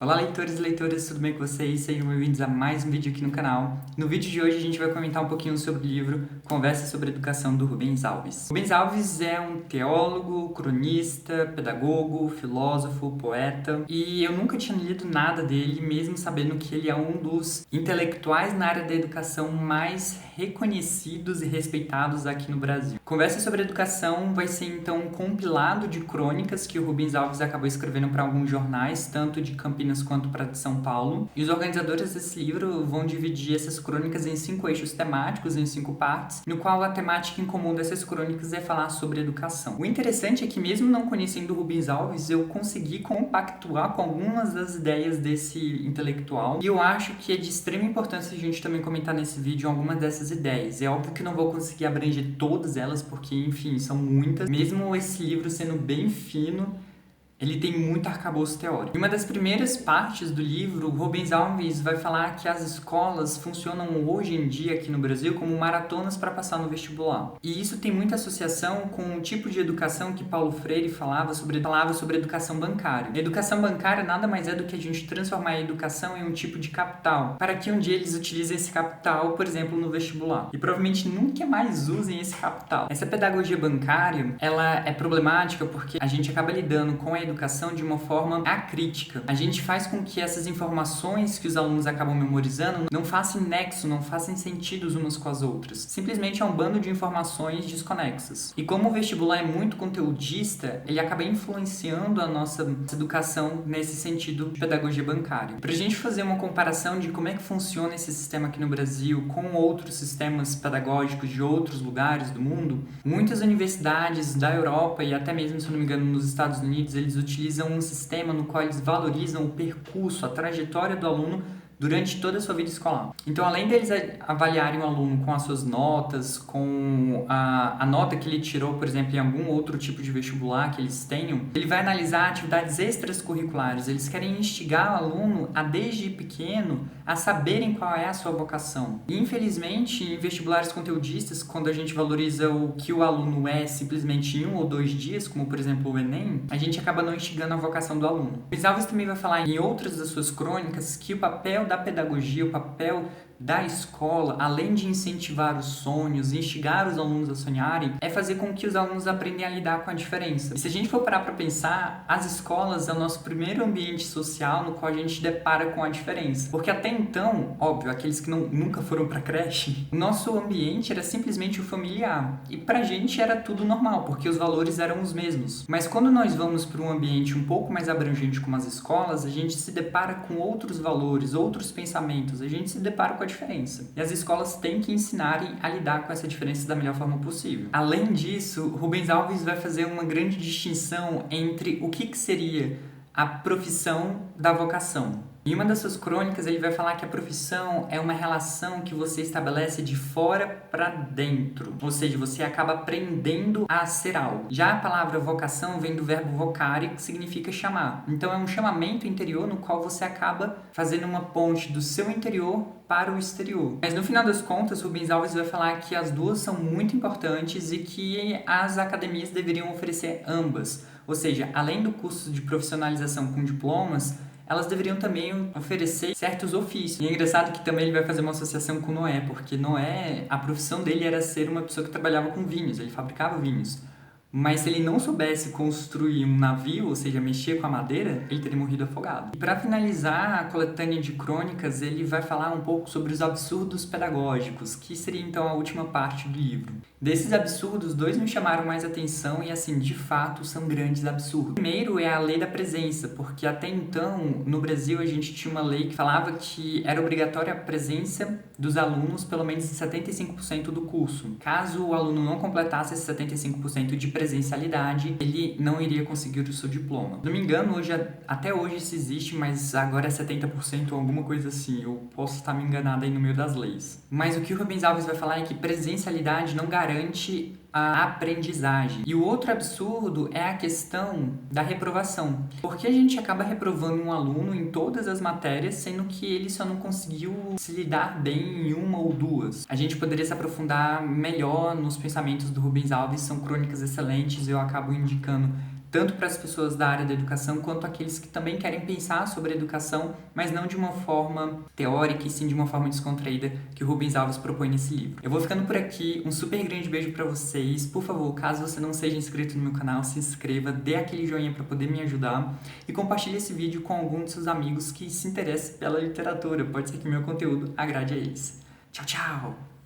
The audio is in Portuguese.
Olá, leitores e leitoras, tudo bem com vocês? Sejam bem-vindos a mais um vídeo aqui no canal. No vídeo de hoje a gente vai comentar um pouquinho sobre o livro Conversa sobre Educação, do Rubens Alves. Rubens Alves é um teólogo, cronista, pedagogo, filósofo, poeta, e eu nunca tinha lido nada dele, mesmo sabendo que ele é um dos intelectuais na área da educação mais reconhecidos e respeitados aqui no Brasil. Conversa sobre Educação vai ser então um compilado de crônicas que o Rubens Alves acabou escrevendo para alguns jornais, tanto de Campinas quanto para de São Paulo. E os organizadores desse livro vão dividir essas crônicas em 5 eixos temáticos, em 5 partes, no qual a temática em comum dessas crônicas é falar sobre educação. O interessante é que, mesmo não conhecendo Rubens Alves, eu consegui compactuar com algumas das ideias desse intelectual, e eu acho que é de extrema importância a gente também comentar nesse vídeo algumas dessas ideias. É óbvio que não vou conseguir abranger todas elas, porque, enfim, são muitas. Mesmo esse livro sendo bem fino, ele tem muito arcabouço teórico. Em uma das primeiras partes do livro, Rubens Alves vai falar que as escolas funcionam hoje em dia aqui no Brasil como maratonas para passar no vestibular. E isso tem muita associação com o tipo de educação que Paulo Freire falava sobre educação bancária. A educação bancária nada mais é do que a gente transformar a educação em um tipo de capital, para que um dia eles utilizem esse capital, por exemplo, no vestibular. E provavelmente nunca mais usem esse capital. Essa pedagogia bancária, ela é problemática porque a gente acaba lidando com a educação de uma forma acrítica. A gente faz com que essas informações que os alunos acabam memorizando não façam nexo, não façam sentido umas com as outras. Simplesmente é um bando de informações desconexas. E como o vestibular é muito conteudista, ele acaba influenciando a nossa educação nesse sentido de pedagogia bancária. Para a gente fazer uma comparação de como é que funciona esse sistema aqui no Brasil com outros sistemas pedagógicos de outros lugares do mundo, muitas universidades da Europa e até mesmo, se eu não me engano, nos Estados Unidos, eles utilizam um sistema no qual eles valorizam o percurso, a trajetória do aluno durante toda a sua vida escolar. Então, além deles avaliarem o aluno com as suas notas, com a nota que ele tirou, por exemplo, em algum outro tipo de vestibular que eles tenham, ele vai analisar atividades extracurriculares. Eles querem instigar o aluno a, desde pequeno, a saberem qual é a sua vocação. E, infelizmente, em vestibulares conteudistas, quando a gente valoriza o que o aluno é simplesmente em 1 ou 2 dias, como, por exemplo, o Enem, a gente acaba não instigando a vocação do aluno. Luiz Alves também vai falar em outras das suas crônicas que o papel da pedagogia, o papel da escola, além de incentivar os sonhos, instigar os alunos a sonharem, é fazer com que os alunos aprendam a lidar com a diferença. E se a gente for parar para pensar, as escolas é o nosso primeiro ambiente social no qual a gente depara com a diferença. Porque até então, óbvio, aqueles que nunca foram para creche, o nosso ambiente era simplesmente o familiar. E pra gente era tudo normal, porque os valores eram os mesmos. Mas quando nós vamos para um ambiente um pouco mais abrangente como as escolas, a gente se depara com outros valores, outros pensamentos, a gente se depara com a diferença. E as escolas têm que ensinarem a lidar com essa diferença da melhor forma possível. Além disso, Rubens Alves vai fazer uma grande distinção entre o que seria a profissão da vocação. Em uma das suas crônicas, ele vai falar que a profissão é uma relação que você estabelece de fora para dentro. Ou seja, você acaba aprendendo a ser algo. Já a palavra vocação vem do verbo vocare, que significa chamar. Então, é um chamamento interior no qual você acaba fazendo uma ponte do seu interior para o exterior. Mas no final das contas, Rubens Alves vai falar que as duas são muito importantes e que as academias deveriam oferecer ambas. Ou seja, além do curso de profissionalização com diplomas, elas deveriam também oferecer certos ofícios. E é engraçado que também ele vai fazer uma associação com Noé, porque Noé, a profissão dele era ser uma pessoa que trabalhava com vinhos, ele fabricava vinhos. Mas se ele não soubesse construir um navio, ou seja, mexer com a madeira, ele teria morrido afogado. E para finalizar a coletânea de crônicas, ele vai falar um pouco sobre os absurdos pedagógicos, que seria então a última parte do livro. Desses absurdos, 2 me chamaram mais atenção e, assim, de fato, são grandes absurdos. O primeiro é a lei da presença, porque até então, no Brasil, a gente tinha uma lei que falava que era obrigatória a presença dos alunos pelo menos em 75% do curso. Caso o aluno não completasse esse 75% de presencialidade, ele não iria conseguir o seu diploma. Se não me engano, até hoje isso existe, mas agora é 70% ou alguma coisa assim. Eu posso estar me enganado aí no meio das leis. Mas o que o Rubens Alves vai falar é que presencialidade não garante a aprendizagem. E o outro absurdo é a questão da reprovação. Porque a gente acaba reprovando um aluno em todas as matérias, sendo que ele só não conseguiu se lidar bem em 1 ou 2. A gente poderia se aprofundar melhor nos pensamentos do Rubens Alves, são crônicas excelentes, eu acabo indicando tanto para as pessoas da área da educação quanto aqueles que também querem pensar sobre a educação, mas não de uma forma teórica e sim de uma forma descontraída que o Rubens Alves propõe nesse livro. Eu vou ficando por aqui, um super grande beijo para vocês. Por favor, caso você não seja inscrito no meu canal, se inscreva, dê aquele joinha para poder me ajudar e compartilhe esse vídeo com algum de seus amigos que se interessem pela literatura. Pode ser que meu conteúdo agrade a eles. Tchau, tchau!